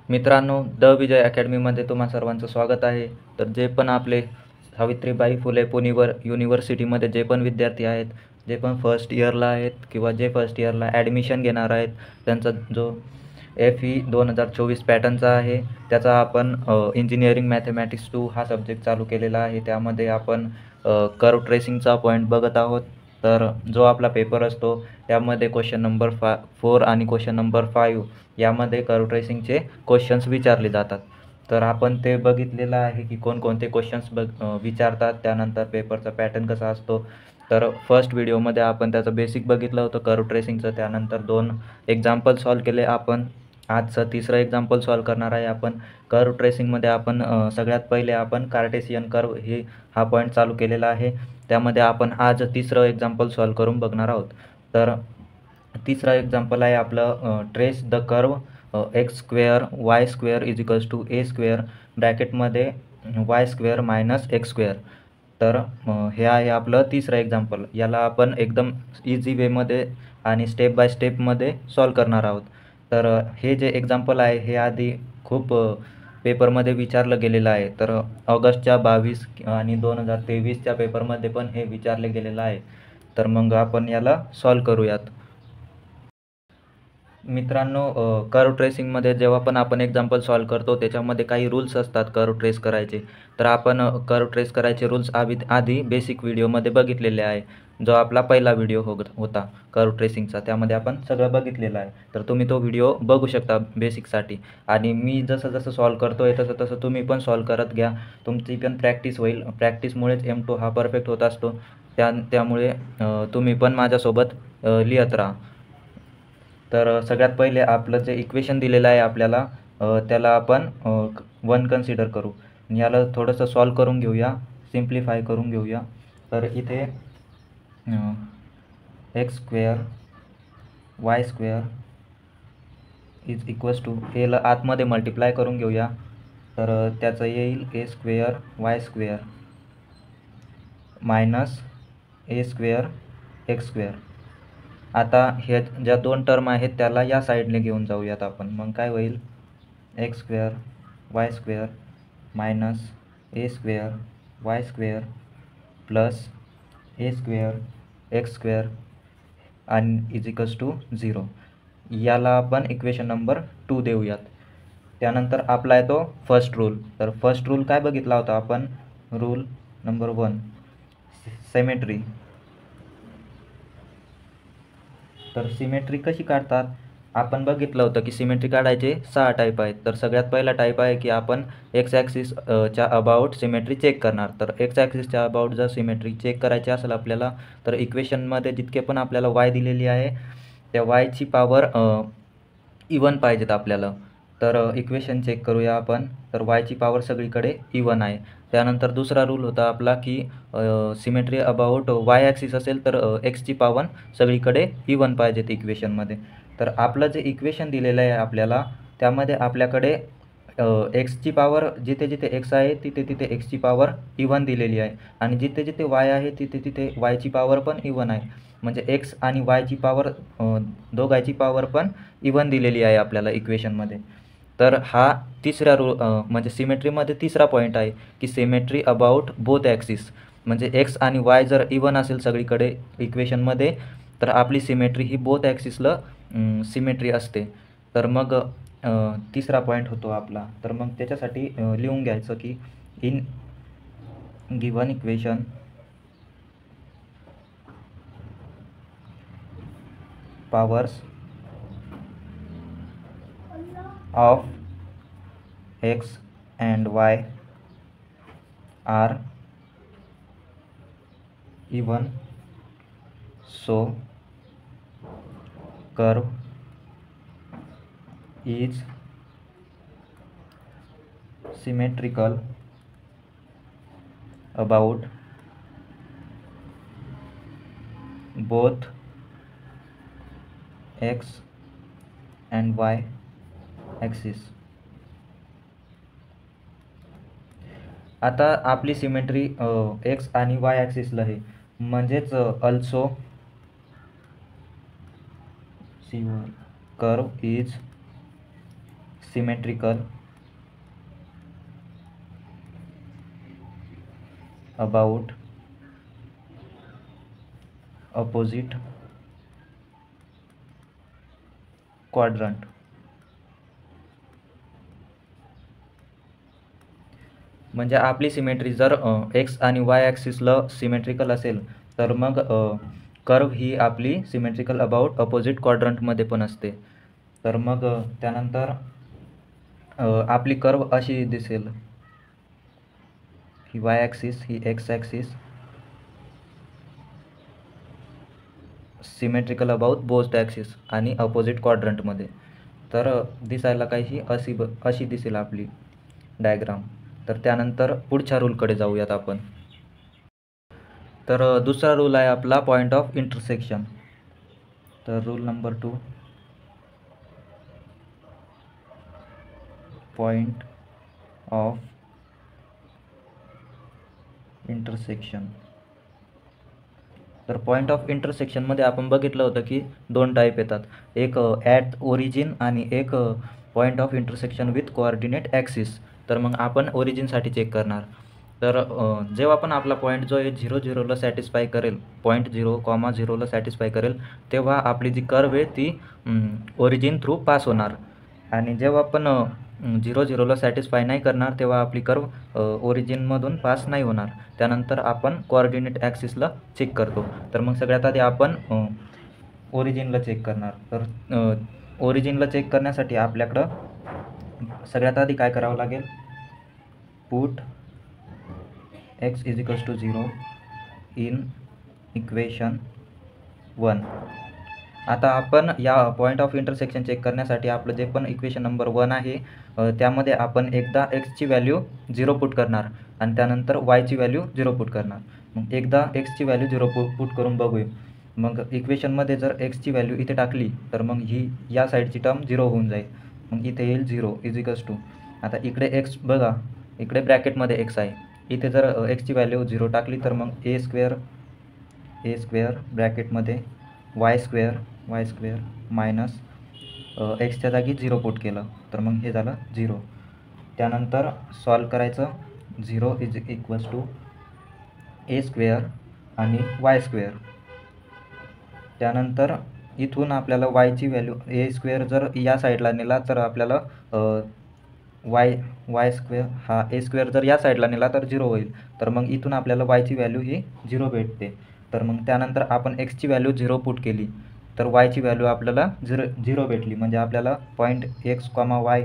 मित्रांनो, द विजय अकॅडमीमध्ये तुम्हा सर्वांचं स्वागत आहे. तर जे पण आपले सावित्रीबाई फुले युनिव्हर्सिटीमध्ये जे पण विद्यार्थी आहेत, जे पण फर्स्ट इयरला आहेत किंवा जे फर्स्ट इयरला ॲडमिशन घेणार आहेत, त्यांचा जो FE 2024 पॅटर्नचा आहे, त्याचा आपण इंजिनिअरिंग मॅथेमॅटिक्स 2 हा सब्जेक्ट चालू केलेला आहे. त्यामध्ये आपण कर्व ट्रेसिंगचा पॉईंट बघत आहोत. तर जो आपला पेपर असतो त्यामध्ये क्वेश्चन नंबर 4 आणि क्वेश्चन नंबर 5 यामध्ये कर्व ट्रेसिंगचे क्वेश्चन्स विचारले जातात. तर आपण ते बघितलेलं आहे की कोणकोणते क्वेश्चन्स विचारतात, त्यानंतर पेपरचा पॅटर्न कसा असतो. तर फर्स्ट व्हिडिओमध्ये आपण त्याचं बेसिक बघितलं होतं कर्व ट्रेसिंगचं. त्यानंतर 2 एक्झाम्पल सॉल्व केले आपण. आजचं तिसरं एक्झाम्पल सॉल्व करणार आहे आपण. कर्व ट्रेसिंगमध्ये आपण सगळ्यात पहिले आपण कार्टेशियन कर्व हा पॉईंट चालू केलेला आहे. त्यामध्ये आपण आज तिसरं एक्झाम्पल सॉल्व करून बघणार आहोत. तर तिसरा एक्झाम्पल आहे आपलं trace the curve x square y square is equals to a square ब्रॅकेटमध्ये y square minus x square. तर हे आहे आपलं तिसरं एक्झाम्पल. याला आपण एकदम इझी वेमध्ये आणि स्टेप बाय स्टेपमध्ये सॉल्व करणार आहोत. तर हे जे एक्झाम्पल आहे हे आधी खूप पेपरमध्ये विचारलं गेलेलं आहे. तर ऑगस्टच्या 22 आणि 2023च्या पेपरमध्ये पण हे विचारलं गेलेलं आहे. तर मग आपण याला सॉल्व करूयात. मित्रांनो, कर्व ट्रेसिंगमध्ये जेव्हा पण आपण एक्झाम्पल सॉल्व करतो त्याच्यामध्ये काही रूल्स असतात कर्व ट्रेस करायचे. तर आपण कर्व ट्रेस करायचे रूल्स आधी बेसिक व्हिडिओमध्ये बघितलेले आहे. जो आपला पहिला व्हिडिओ होता कर्व ट्रेसिंगचा, त्यामध्ये आपण सगळं बघितलेलं आहे. तर तुम्ही तो व्हिडिओ बघू शकता बेसिकसाठी. आणि मी जसं सॉल्व करतो आहे तसं तुम्ही पण सॉल्व करत घ्या. तुमची पण प्रॅक्टिस होईल. प्रॅक्टिसमुळेच M2 हा परफेक्ट होत असतो. त्यामुळे तुम्ही पण माझ्यासोबत लिहत राहा. तर सगळ्यात पहिले आपलं जे इक्वेशन दिलेलं आहे आपल्याला त्याला आपण 1 कन्सिडर करू. याला थोडंसं सॉल्व करून घेऊया, सिम्प्लिफाय करून घेऊया. तर इथे x square y square is equals to एला आतमध्ये मल्टिप्लाय करून घेऊया. तर त्याचं येईल a square y square minus a square x square. आता ह्या ज्या 2 टर्म आहेत त्याला या साईडने घेऊन जाऊयात आपण. मग काय होईल, x square y square minus a square y square plus a square x square आणि इज इक्वल्स टू 0. याला आपण इक्वेशन नंबर 2 देऊयात. त्यानंतर आपला येतो फर्स्ट रूल. तर फर्स्ट रूल काय बघितला होता आपण, रूल नंबर 1 सिमेट्री. तर सिमेट्री कशी काढतात आपण बघितलं होतं की सिमेट्री काढायचे 6 टाईप आहेत. तर सगळ्यात पहिला टाईप आहे की आपण एक्स ॲक्सिस च्या अबाउट सिमेट्री चेक करणार. तर एक्स ॲक्सिसच्या अबाउट जर सिमेट्री चेक करायची असेल आपल्याला, तर इक्वेशनमध्ये जितके पण आपल्याला y दिलेली आहे त्या yची पॉवर इवन पाहिजेत आपल्याला. तर इक्वेशन चेक करूया आपण. तर yची पॉवर सगळीकडे इवन आहे. त्यानंतर दुसरा रूल होता आपला की सिमेट्री अबाउट y ॲक्सिस असेल तर एक्सची पॉवर सगळीकडे इवन पाहिजेत इक्वेशनमध्ये. तर आपलं जे इक्वेशन दिलेलं आहे आपल्याला त्यामध्ये आपल्याकडे एक्सची पॉवर जिथे जिथे एक्स आहे तिथे तिथे एक्सची पॉवर इवन दिलेली आहे आणि जिथे जिथे वाय आहे तिथे तिथे वायची पॉवर पण इवन आहे. म्हणजे एक्स आणि वायची पॉवर दोघांची पॉवर पण इवन दिलेली आहे आपल्याला इक्वेशनमध्ये. तर हा तिसरा म्हणजे सिमेट्रीमध्ये तिसरा पॉईंट आहे की सिमेट्री अबाउट बोथ ॲक्सिस. म्हणजे एक्स आणि वाय जर इवन असेल सगळीकडे इक्वेशनमध्ये तर आपली सिमेट्री ही बोथ ॲक्सिसला सिमेट्री असते. तर मग तिसरा पॉईंट होतो आपला. तर मग त्याच्यासाठी लिहून घ्यायचं की in given equation powers of x and y are even, so curve is symmetrical about both x and y axis. आता आपली सिमेट्री एक्स आणि वाय ॲक्सिसला आहे. म्हणजेच also curve is symmetrical about opposite quadrant. म्हणजे आपली सिमेट्री जर x आणि Y ॲक्सिसला symmetrical असेल तर मग कर्व ही आपली सिमेट्रिकल अबाउट अपोजिट क्वाड्रंटमध्ये पण असते. तर मग त्यानंतर आपली कर्व अशी दिसेल, ही वाय ॲक्सिस, ही x axis, symmetrical about both axis आणि अपोजिट क्वाड्रंटमध्ये. तर दिसायला काही अशी दिसेल आपली डायग्राम. तर त्यानंतर पुढच्या रूलकडे जाऊयात आपण. तर दुसरा रूल आहे आपला पॉईंट ऑफ इंटरसेक्शन. तर rule number 2, point of intersection. तर पॉईंट ऑफ इंटरसेक्शनमध्ये आपण बघितलं होतं की 2 टाईप येतात, एक ॲट ओरिजिन आणि एक point of intersection with coordinate axis. तर मग आपण ओरिजिनसाठी चेक करणार. तर जेव्हा पण आपला पॉईंट जो आहे 0, 0ला सॅटिस्फाय करेल, पॉईंट 0,0ला सॅटिस्फाय करेल, तेव्हा आपली जी कर्व आहे ती ओरिजिन थ्रू पास होणार. आणि जेव्हा पण 0, 0ला सॅटिस्फाय नाही करणार तेव्हा आपली कर्व ओरिजिनमधून पास नाही होणार. त्यानंतर आपण कोऑर्डिनेट ॲक्सिसला चेक करतो. तर मग सगळ्यात आधी आपण ओरिजिनला चेक करणार. तर ओरिजिनला चेक करण्यासाठी आपल्याकडं सगळ्यात आधी काय करावं लागेल, पुट x = 0 इन इक्वेशन 1. आता आपण या पॉईंट ऑफ इंटरसेक्शन चेक करण्यासाठी आपलं जे पण इक्वेशन नंबर 1 आहे त्यामध्ये आपण एकदा एक्सची व्हॅल्यू 0 पुट करणार आणि त्यानंतर वायची व्हॅल्यू 0 पुट करणार. मग एकदा एक्सची व्हॅल्यू 0 पुट करून बघूया. मग इक्वेशनमध्ये जर एक्सची व्हॅल्यू इथे टाकली तर मग ही या साईडची टर्म 0 होऊन जाईल. मग इथे येईल 0 = आता इकडे एक्स बघा, इकडे ब्रॅकेटमध्ये एक्स आहे, इथे जर एक्सची व्हॅल्यू 0 टाकली तर मग a square ब्रॅकेटमध्ये Y square minus एक्सच्या जागी 0 पुट केलं तर मग हे झालं 0. त्यानंतर सॉल्व करायचं, 0 = ए स्क्वेअर आणि वाय स्क्वेअर. त्यानंतर इथून आपल्याला वायची व्हॅल्यू, ए स्क्वेअर जर या साईडला नेला तर आपल्याला वाय स्क्वेअर हा ए स्क्वेअर जर या साईडला नेला तर 0 होईल. तर मग इथून आपल्याला वायची व्हॅल्यू ही 0 भेटते. तर मग त्यानंतर आपण एक्सची व्हॅल्यू 0 पुट केली तर वायची व्हॅल्यू आपल्याला 0 भेटली. म्हणजे आपल्याला पॉईंट x, y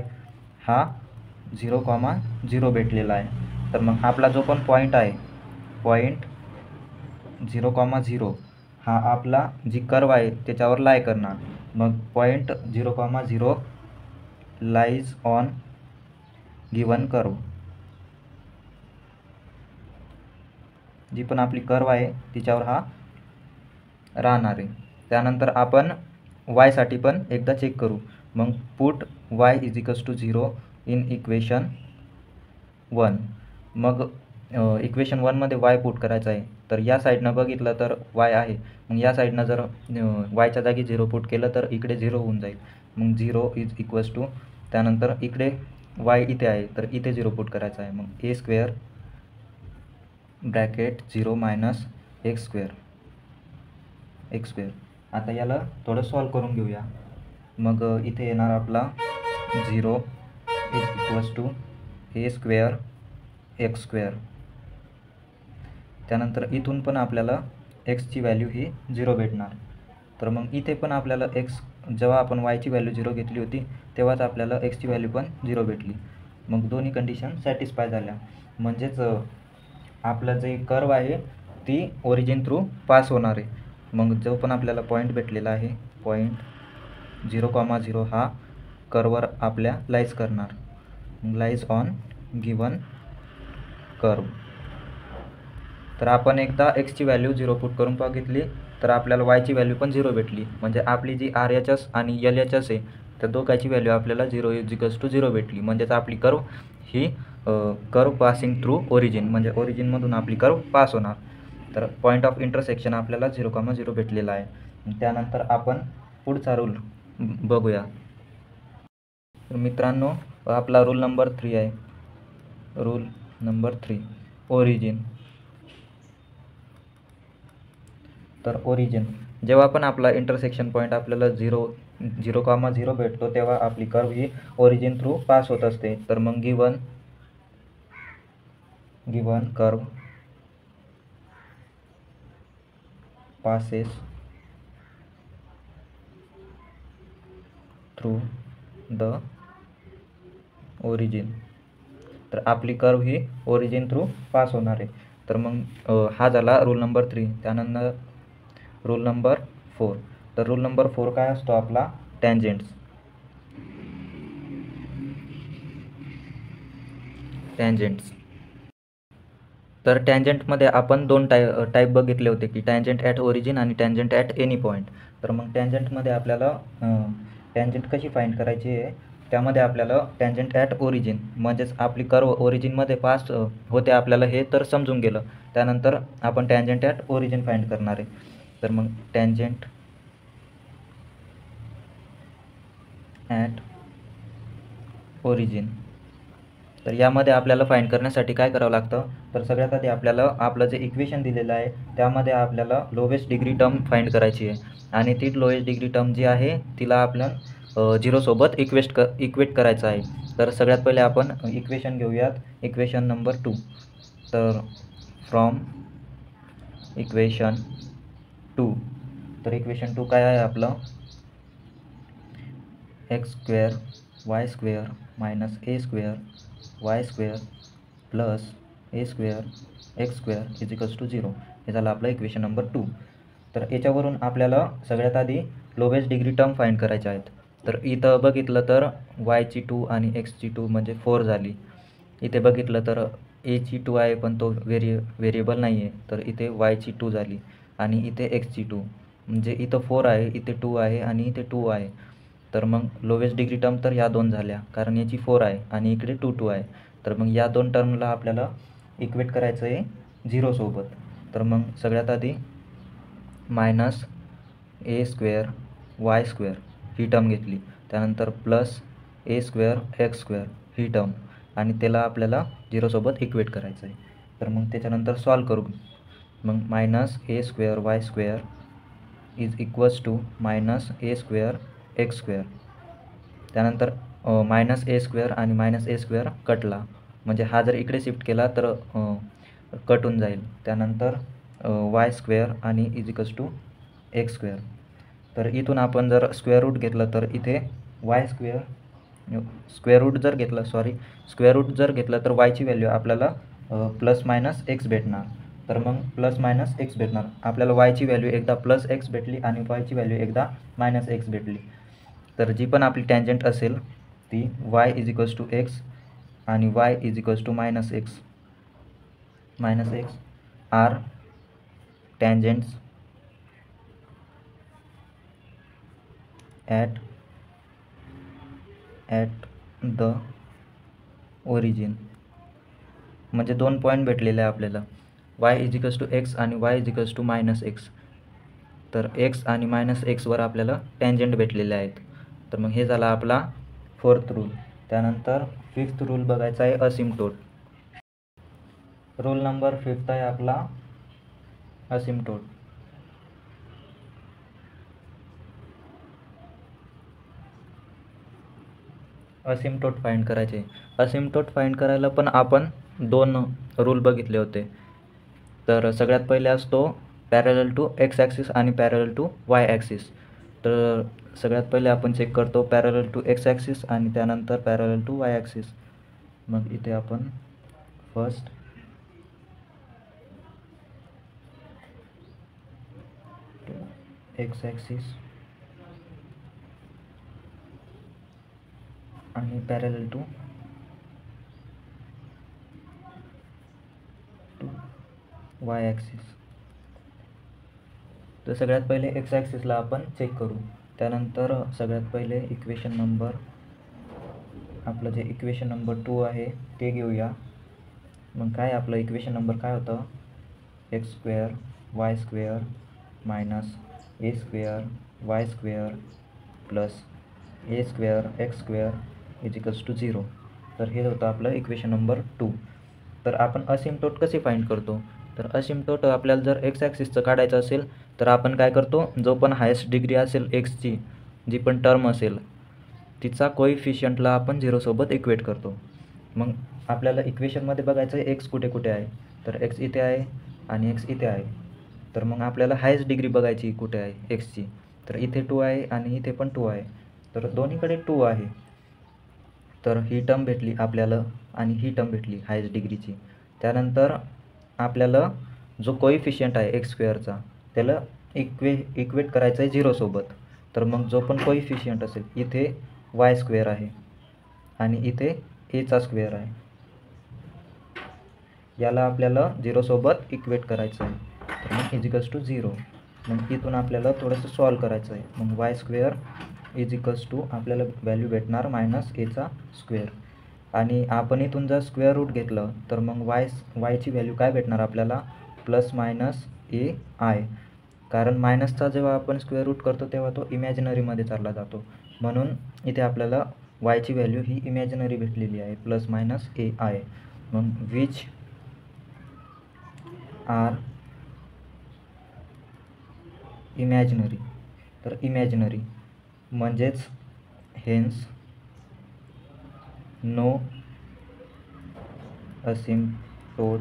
हा 0,0 भेटलेला आहे. तर मग आपला जो पण पॉईंट आहे, पॉईंट 0,0 हा आपला जी कर्व आहे त्याच्यावर लाय करणार. मग point 0,0 lies on given curve. जी पण आपली कर्व आहे तिच्यावर हा राहणार आहे. त्यानंतर आपण वायसाठी पण एकदा चेक करू. मग पुट y = 0 इन इक्वेशन 1. मग इक्वेशन 1मध्ये y पुट करायचा आहे. तर या साईडनं बघितलं तर y आहे, मग या साईडनं जर वायच्या जागी 0 पुट केलं तर इकडे 0 होऊन जाईल. मग 0 त्यानंतर इकडे y इथे आहे तर इथे 0 पुट करायचा आहे. मग a square bracket 0 minus x square. आता याला थोडं सॉल्व करून घेऊया. मग इथे येणार आपला 0 = ए स्क्वेअर एक्स स्क्वेअर. त्यानंतर इथून पण आपल्याला एक्सची व्हॅल्यू ही 0 भेटणार. तर मग इथे पण आपल्याला एक्स, जेव्हा आपण वायची व्हॅल्यू 0 घेतली होती तेव्हाच आपल्याला एक्सची व्हॅल्यू पण 0 भेटली. मग दोन्ही कंडिशन सॅटिस्फाय झाल्या. म्हणजेच आपलं जे कर्व आहे ती ओरिजिन थ्रू पास होणार आहे. मग जो पण आपल्याला पॉईंट भेटलेला आहे, पॉईंट 0,0 हा कर्वर आपल्या लाईज करणार, लाईज ऑन गिवन कर्व. तर आपण एकदा एक्सची व्हॅल्यू 0 पुट करून बघितली तर आपल्याला वायची व्हॅल्यू पण 0 भेटली. म्हणजे आपली जी RHS आणि LHS आहे त्या दोघांची व्हॅल्यू आपल्याला 0 = 0 भेटली. म्हणजेच आपली कर्व ही कर्व पासिंग थ्रू ओरिजिन, म्हणजे ओरिजिनमधून आपली कर्व पास होणार. तर पॉईंट ऑफ इंटरसेक्शन आपल्याला 0,0 भेटलेला आहे. त्यानंतर आपण पुढचा रूल बघूया. तर मित्रांनो आपला रूल नंबर 3 आहे. Rule number 3 origin. तर ओरिजिन जेव्हा पण आपला इंटरसेक्शन पॉईंट आपल्याला 0,0 भेटतो तेव्हा आपली कर्व ही ओरिजिन थ्रू पास होत असते. तर मग given curve passes through the origin. तर आपली कर्व ही ओरिजिन थ्रू पास होणार आहे. तर मग हा झाला रूल नंबर 3. त्यानंतर रूल नंबर 4. तर रूल नंबर 4 काय असतो आपला? टँजेंट्स. तर टँजेंटमध्ये आपण 2 टाईप बघितले होते की टँजेंट ॲट ओरिजिन आणि टँजेंट ॲट एनी पॉईंट. तर मग टँजेंटमध्ये आपल्याला टँजेंट कशी फाईंड करायची आहे, त्यामध्ये आपल्याला टँजेंट ॲट ओरिजिन म्हणजेच आपली कर्व ओरिजिनमध्ये पास होते आपल्याला हे तर समजून गेलं. त्यानंतर आपण टँजेंट ॲट ओरिजिन फाईंड करणार आहे. तर मग टँजेंट ॲट ओरिजिन. तर यामध्ये आपल्याला फाईंड करण्यासाठी काय करावं लागतं, तर सगळ्यात आधी आपल्याला आपलं जे इक्वेशन दिलेलं आहे त्यामध्ये आपल्याला लोवेस्ट डिग्री टर्म फाईंड करायची आहे आणि ती लोवेस्ट डिग्री टर्म जी आहे तिला आपल्या 0सोबत इक्वेट करायचं आहे. तर सगळ्यात पहिले आपण इक्वेशन घेऊयात, इक्वेशन नंबर 2. तर फ्रॉम इक्वेशन 2. तर इक्वेशन 2 काय आहे आपलं? x² y² minus a² y² plus a² x² = 0. हे झालं आपलं इक्वेशन नंबर 2. तर याच्यावरून आपल्याला सगळ्यात आधी लोवेस्ट डिग्री टर्म फाईंड करायच्या आहेत. तर इथं बघितलं तर y ची 2 आणि x ची 2 म्हणजे 4 झाली. इथे बघितलं तर a ची 2 आहे पण तो व्हेरिएबल नाही आहे, तर इथे y ची 2 झाली आणि इथे x ची 2 म्हणजे इथं 4 आहे, इथे 2 आहे आणि इथे 2 आहे. तर मग लोवेस्ट डिग्री टर्म तर या 2 झाल्या, कारण याची 4 आहे आणि इकडे 2 आहे. तर मग या 2 टर्मला आपल्याला इक्वेट करायचं आहे 0सोबत. तर मग सगळ्यात आधी मायनस a² y² ही टर्म घेतली, त्यानंतर प्लस a² x² ही टर्म आणि त्याला आपल्याला 0सोबत इक्वेट करायचं आहे. तर मग त्याच्यानंतर सॉल्व करू. मग minus a² y² = minus a² x². त्यानंतर मायनस a² आणि मायनस a² कटला, म्हणजे हा जर इकडे शिफ्ट केला तर कट होऊन जाईल. त्यानंतर y² आणि = x². तर इथून आपण जर स्क्वेअर रूट घेतलं तर इथे y² स्क्वेअर रूट जर घेतलं तर y ची व्हॅल्यू आपल्याला प्लस मायनस x भेटणार. तर मग प्लस मायनस x भेटणार. आपल्याला y ची व्हॅल्यू एकदा प्लस x भेटली आणि y ची व्हॅल्यू एकदा मायनस x भेटली. तर जी पण आपली टँजेंट असेल ती y = x आणि y = minus x are tangents at the origin. म्हणजे 2 पॉईंट भेटलेले आहे आपल्याला, y = x आणि y = -x. तर x आणि -x वर आपल्याला टँजेंट भेटलेले आहेत. तर मग हे झाला आपला 4th रूल. त्यानंतर 5th रूल बघायचा आहे असिम्प्टोट. रूल नंबर 5 आहे आपला असिम्प्टोट. असिम्प्टोट फाईंड करायचे. असिम्प्टोट फाईंड करायला पण आपण 2 रूल बघितले होते. तर सगळ्यात पहिले असतो पॅरलल टू x ॲक्सिस आणि पॅरलल टू y ॲक्सिस. तर सगळ्यात पहिले आपण चेक करतो पॅरलल टू x ॲक्सिस आणि त्यानंतर पॅरलल टू y ॲक्सिस. मग इथे आपण फर्स्ट x ॲक्सिस आणि पॅरलल टू y ॲक्सिस. तर सगळ्यात पहिले x ॲक्सिसला आपण चेक करू. त्यानंतर सगळ्यात पहिले आपलं जे इक्वेशन नंबर 2 आहे ते घेऊया. मग काय आपलं इक्वेशन नंबर काय होतं? x² y² minus a² y² plus a² x² is equals to 0. तर हे होतं आपलं इक्वेशन नंबर 2. तर आपण असिम्प्टोट कसे फाइंड करतो? तर असिम्प्टोट आपल्याला जर एक्स ॲक्सिसचं काढायचं असेल तर आपण काय करतो, जो पण हायेस्ट डिग्री असेल एक्सची, जी पण टर्म असेल तिचा कोइफिशियंटला आपण 0 सोबत इक्वेट करतो. मग आपल्याला इक्वेशनमध्ये बघायचं आहे एक्स कुठे कुठे आहे. तर एक्स इथे आहे आणि एक्स इथे आहे. तर मग आपल्याला हायेस्ट डिग्री बघायची कुठे आहे एक्सची. तर इथे 2 आहे आणि इथे पण 2 आहे. तर दोन्हीकडे 2 आहे. तर ही टर्म भेटली आपल्याला आणि ही टर्म भेटली हायेस्ट डिग्रीची. त्यानंतर आपल्याला जो कोइफिशियंट आहे एक्स स्क्वेअरचा त्याला इक्वेट करायचं आहे 0 सोबत. तर मग जो पण कोइफिशियंट असेल, इथे वाय स्क्वेअर आहे आणि इथे एचा स्क्वेअर आहे, याला आपल्याला 0 सोबत इक्वेट करायचं आहे. तर मग इज इक्वल्स टू 0. मग इथून आपल्याला थोडंसं सॉल्व करायचं आहे. मग y square is equals to आपल्याला व्हॅल्यू भेटणार मायनस एचा स्क्वेअर. आणि आपण इथून जर स्क्वेअर रूट घेतलं तर मग वायची व्हॅल्यू काय भेटणार आपल्याला, प्लस मायनस ए आय. कारण मायनसचा जेव्हा आपण स्क्वेअर रूट करतो तेव्हा तो इमॅजिनरीमध्ये चालला जातो. म्हणून इथे आपल्याला वायची व्हॅल्यू ही इमॅजिनरी भेटलेली आहे, प्लस मायनस ए आय. मग विच आर इमॅजिनरी. तर इमॅजिनरी म्हणजेच hence no asymptote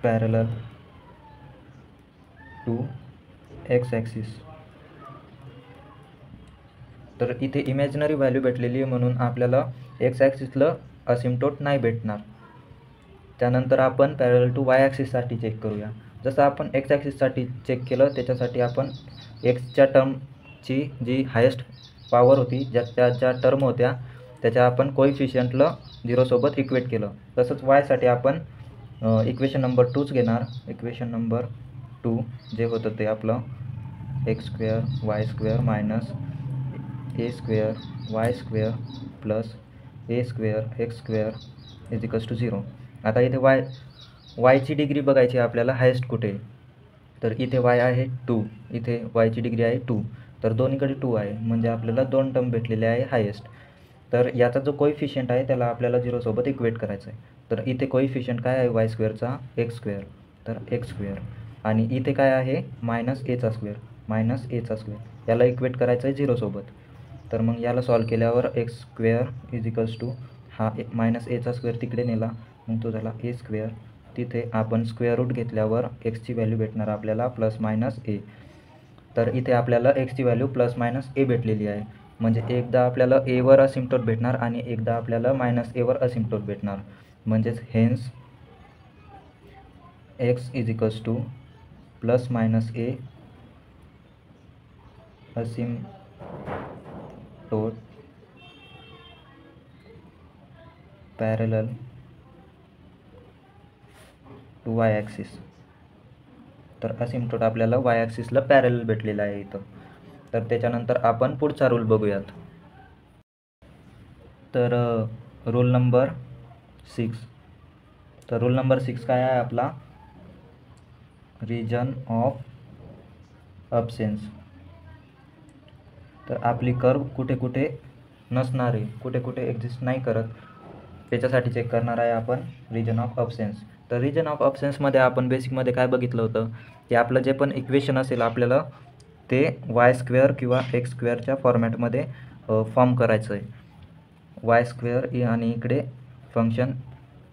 parallel to x axis. तर इथे इमॅजिनरी व्हॅल्यू भेटलेली आहे म्हणून आपल्याला एक्स ॲक्सिसला असिम्प्टोट नाही भेटणार. त्यानंतर आपण पॅरलल टू वाय ॲक्सिससाठी चेक करूया. जसं आपण एक्स ॲक्सिससाठी चेक केलं त्याच्यासाठी आपण एक्सच्या टर्मची जी हायेस्ट पॉवर होती, ज्या टर्म होत्या त्याच्या आपण कोइफिशियंटला 0 सोबत इक्वेट केलं. तसंच वायसाठी आपण इक्वेशन नंबर 2च घेणार. इक्वेशन नंबर 2 जे होतं ते आपलं x square y square minus a square y square plus a square x square is equals to 0. आता इथे वायची डिग्री बघायची आहे आपल्याला हायेस्ट कुठे. तर इथे वाय आहे 2, इथे वायची डिग्री आहे 2. तर दोन्हीकडे 2 आहे म्हणजे आपल्याला 2 टर्म भेटलेले आहे हायेस्ट. तर याचा जो कोइफिशियंट आहे त्याला आपल्याला 0 सोबत इक्वेट करायचं आहे. तर इथे कोइफिशियंट काय आहे वाय स्क्वेअरचा, एक्स स्क्वेअर. तर एक्स स्क्वेअर आणि इथे काय आहे मायनस एचा स्क्वेअर, मायनस एचा स्क्वेअर. याला इक्वेट करायचं आहे 0 सोबत. तर मग याला सॉल्व केल्यावर x square is equals to हा मायनस एचा स्क्वेअर तिकडे नेला, मग तो झाला ए स्क्वेअर. तिथे आपण स्क्वेअर रूट घेतल्यावर एक्सची व्हॅल्यू भेटणार आपल्याला प्लस मायनस ए. तर इथे आपल्याला एक्सची व्हॅल्यू प्लस मायनस ए भेटलेली आहे. म्हणजे एकदा आपल्याला एवर असिम्प्टोट भेटणार आणि एकदा आपल्याला मायनस एवर असिम्प्टोट भेटणार. म्हणजेच hence x is equals to plus minus a asymptote parallel to y axis. तर असिम्प्टोट आपल्याला वाय ॲक्सिसला पॅरलल भेटलेला आहे इथं. तर त्याच्यानंतर आपण पुढचा रूल बघूयात. तर रूल नंबर 6. तर रूल नंबर 6 काय आहे आपला, रिजन ऑफ अबसेन्स. तर आपली कर्व कुठे कुठे नसणार आहे, कुठे कुठे एक्झिस्ट नाही करत, त्याच्यासाठी चेक करणार आहे आपण रिजन ऑफ अबसेन्स. तर रिजन ऑफ अबसेन्समध्ये आपण बेसिकमध्ये काय बघितलं होतं की आपलं जे पण इक्वेशन असेल आपल्याला ते वाय स्क्वेअर किंवा एक्स स्क्वेअरच्या फॉर्मॅटमध्ये फॉर्म करायचं आहे. वाय स्क्वेअर आणि इकडे फंक्शन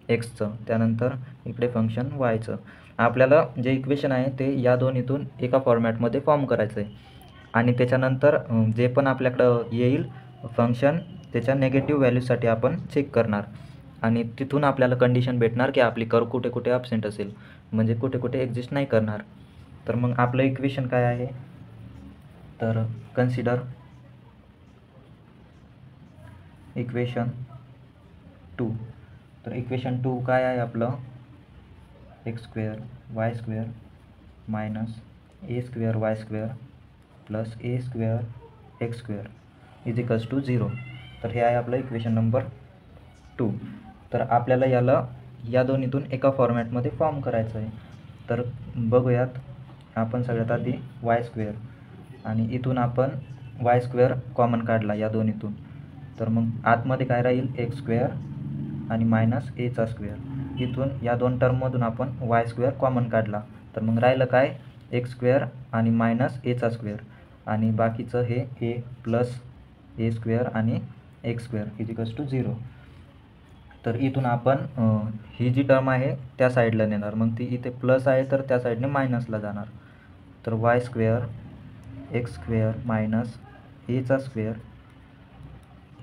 एक्सचं, त्यानंतर इकडे फंक्शन वायचं. आपल्याला जे इक्वेशन आहे ते या दोन्हीतून एका फॉर्मॅटमध्ये फॉर्म करायचं आहे. आणि त्याच्यानंतर जे पण आपल्याकडं येईल फंक्शन त्याच्या नेगेटिव्ह व्हॅल्यूसाठी आपण चेक करणार आणि तिथून आपल्याला कंडिशन भेटणार की आपली कर्व कुठे कुठे ॲब्सेंट असेल, म्हणजे कुठे कुठे एक्झिस्ट नाही करणार. तर मग आपलं इक्वेशन काय आहे, तर कन्सिडर इक्वेशन 2. तर इक्वेशन 2 काय आहे आपलं, x square y square minus a square y square plus a square x square is equals to 0. तर हे आहे आपलं इक्वेशन नंबर 2. तर आपल्याला याला या दोन्हीतून एका फॉर्मॅटमध्ये फॉर्म करायचं आहे. तर बघूयात आपण सगळ्यात आधी वाय स्क्वेअर आणि इथून आपण वाय स्क्वेअर कॉमन काढला या दोन्हीतून, तर मग आतमध्ये काय राहील एक्स स्क्वेअर आणि मायनस एचा स्क्वेअर. इथून या दोन टर्ममधून आपण वाय स्क्वेअर कॉमन काढला, तर मग राहिलं काय एक्स स्क्वेअर आणि मायनस एचा स्क्वेअर, आणि बाकीचं हे ए प्लस ए स्क्वेअर आणि एक्स स्क्वेअर इजिकल्स टू 0. तर इथून आपण ही जी टर्म आहे त्या साईडला नेणार, मग ती इथे प्लस आहे तर त्या साईडने मायनसला जाणार. तर y square x square minus एचा स्क्वेअर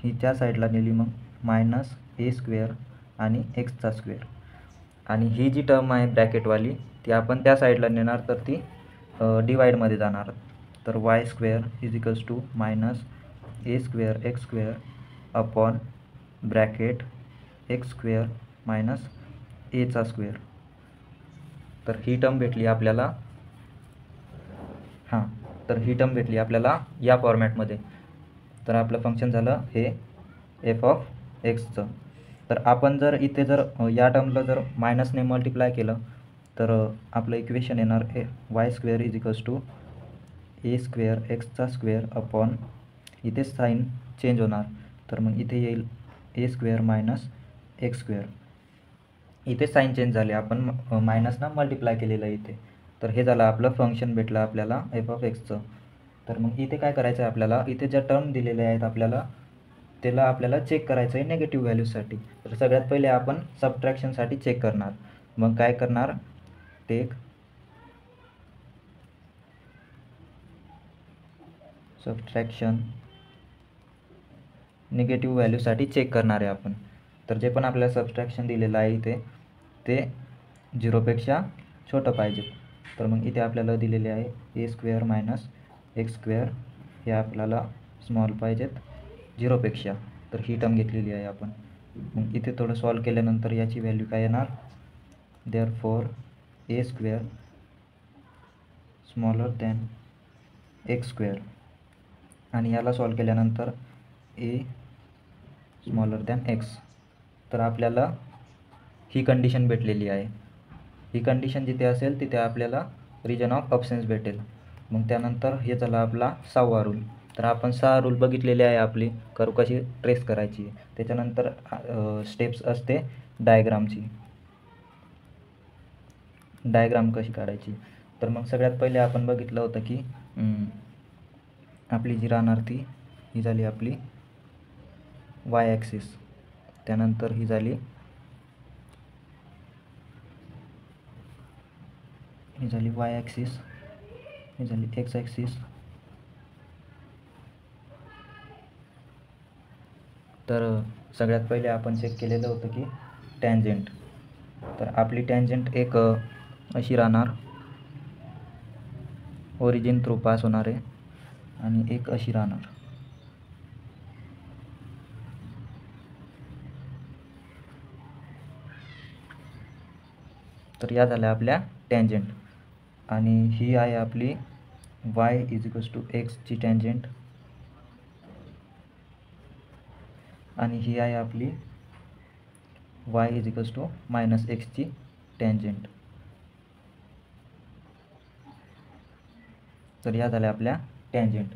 ही त्या साईडला नेली, मग मायनस ए स्क्वेअर आणि एक्सचा स्क्वेअर. आणि ही जी टर्म आहे ब्रॅकेटवाली ती आपण त्या साईडला नेणार, तर ती डिवाईडमध्ये जाणार. तर y square is equals to minus a square x square upon bracket x square minus एचा स्क्वेअर. तर ही टर्म भेटली आपल्याला या फॉर्मॅटमध्ये. तर आपलं फंक्शन झालं हे एफ ऑफ एक्सचं. तर आपण जर इथे जर या टर्मला जर मायनसने मल्टिप्लाय केलं तर आपलं इक्वेशन येणार y square is equals to a square एक्सचा स्क्वेअर अपॉन, इथे साईन चेंज होणार, तर मग इथे येईल a square minus x square. इथे साईन चेंज झाले, आपण मायनसनं मल्टिप्लाय केलेलं आहे इथे. तर हे झालं आपलं फंक्शन भेटलं आपल्याला एफ ऑफ एक्सचं. तर मग इथे काय करायचं आहे आपल्याला, इथे ज्या टर्म दिलेल्या आहेत त्याला आपल्याला चेक करायचं आहे नेगेटिव्ह व्हॅल्यूसाठी. तर सगळ्यात पहिले आपण सबट्रॅक्शनसाठी चेक करणार. मग काय करणार, टेक सबट्रॅक्शन निगेटिव्ह व्हॅल्यूसाठी चेक करणार आहे आपण. तर जे पण आपल्याला सबट्रॅक्शन दिलेलं आहे इथे ते 0पेक्षा छोटं पाहिजे. तर मग इथे आपल्याला दिलेले आहे ए स्क्वेअर मायनस एक्स स्क्वेअर, हे आपल्याला स्मॉल पाहिजेत 0पेक्षा. तर ही टर्म घेतलेली आहे आपण. मग इथे थोडं सॉल्व केल्यानंतर याची व्हॅल्यू काय येणार, therefore a square smaller than x square, आणि याला सॉल्व केल्यानंतर ए स्मॉलर दॅन एक्स. तर आपल्याला ही कंडिशन भेटलेली आहे. ही कंडिशन जिथे असेल तिथे आपल्याला रिजन ऑफ ऑप्शन्स भेटेल. मग त्यानंतर हे झालं आपला 6वा रूल. तर आपण 6 रूल बघितलेले आहे, आपली कर्व कशी ट्रेस करायची. त्याच्यानंतर स्टेप्स असते डायग्राम कशी काढायची. तर मग सगळ्यात पहिले आपण बघितलं होतं की आपली जी राहणार ही झाली आपली वाय ॲक्सिस, त्यानंतर ही झाली वाय ॲक्सिस, ही झाली एक्स ॲक्सिस. तर सगळ्यात पहिले आपण चेक केलेलं होतं की टॅन्जेंट. तर आपली टॅन्जेंट एक अशी राहणार, ओरिजिन थ्रू पास होणार आहे, आणि एक अशी राहणार. तर या झाल्या आपल्या टॅन्जेंट. आणि ही आहे आपली वाय इजिकल्स टू एक्सची टॅन्जेंट, आणि ही आहे आपली वाय इजिकल्स टू मायनस एक्सची टॅन्जेंट. तर या झाल्या आपल्या टॅन्जेंट.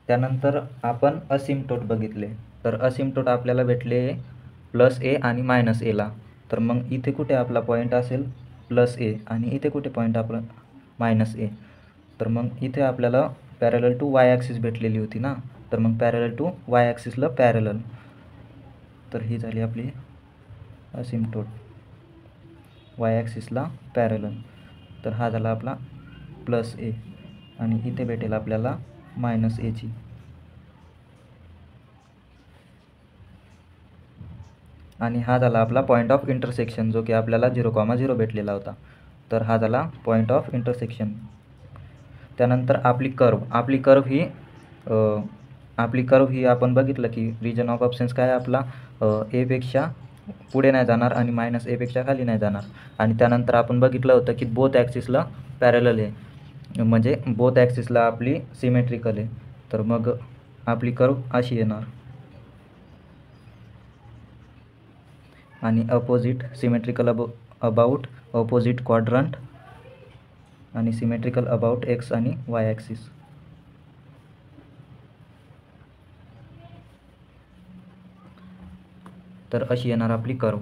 त्यानंतर आपण असिम्प्टोट बघितले. तर असिम्प्टोट आपल्याला भेटले प्लस ए आणि मायनस एला. तर मग इथे कुठे आपला पॉईंट असेल प्लस ए, आणि इथे कुठे पॉईंट आपला मायनस ए. तर मग इथे आपल्याला पॅरलल टू वाय ॲक्सिस भेटलेली होती ना, तर मग पॅरलल टू वाय ॲक्सिसला पॅरलल. तर ही झाली आपली असिम्प्टोट, वाय ॲक्सिसला पॅरलल. तर हा झाला आपला प्लस ए, आणि इथे भेटेल आपल्याला मायनस एची. आणि हा झाला आपला पॉईंट ऑफ इंटरसेक्शन, जो की आपल्याला 0,0 भेटलेला होता. तर हा झाला पॉईंट ऑफ इंटरसेक्शन. त्यानंतर आपली कर्व ही आपण बघितलं की रिजन ऑफ ऑप्शन्स काय आपला एपेक्षा पुढे नाही जाणार आणि मायनस एपेक्षा खाली नाही जाणार. आणि त्यानंतर आपण बघितलं होतं की बोथ ॲक्सिसला पॅरलल आहे, म्हणजे बोथ ॲक्सिसला आपली सिमेट्रिकल आहे. तर मग आपली कर्व अशी येणार, आणि opposite symmetrical about opposite quadrant, आणि सिमेट्रिकल अबाउट एक्स आणि वाय ॲक्सिस. तर अशी येणार आपली कर्व.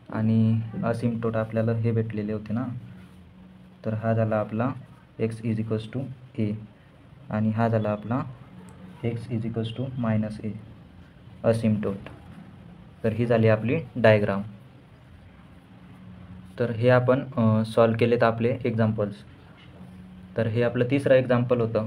आणि असिम्प्टोट आपल्याला हे भेटलेले होते ना, तर हा झाला आपला x = a आणि हा झाला आपला x = -a असिम्प्टोट. तर ही झाली आपली डायग्राम. तर हे आपण सॉल्व केलेत आपले एक्झाम्पल्स. तर हे आपलं तिसरं एक्झाम्पल होतं.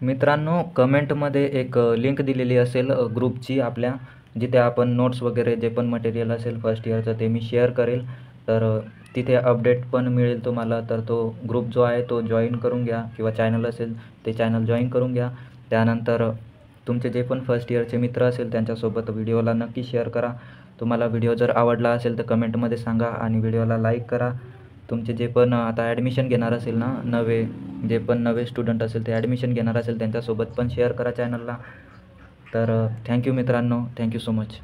मित्रांनो, कमेंटमध्ये एक लिंक दिलेली असेल ग्रुपची आपल्या, जिथे आपण नोट्स वगैरे जे पण मटेरियल असेल फर्स्ट इयरचं ते मी शेअर करेल. तर तिथे अपडेट पण मिळेल तुम्हाला. तर तो ग्रुप जो आहे तो जॉईन करून घ्या, किंवा चॅनल असेल ते चॅनल जॉईन करून घ्या. त्यानंतर तुमचे जे पण फर्स्ट इयरचे मित्र असेल त्यांच्यासोबत व्हिडिओला नक्की शेअर करा. तुम्हाला व्हिडिओ जर आवडला असेल तर कमेंटमध्ये सांगा आणि व्हिडिओला लाईक करा. तुमचे जे पण आता ॲडमिशन घेणार असेल ना, जे पण नवे स्टुडंट असेल ते ॲडमिशन घेणार असेल त्यांच्यासोबत पण शेअर करा चॅनलला. तर थँक्यू मित्रांनो, थँक्यू सो मच.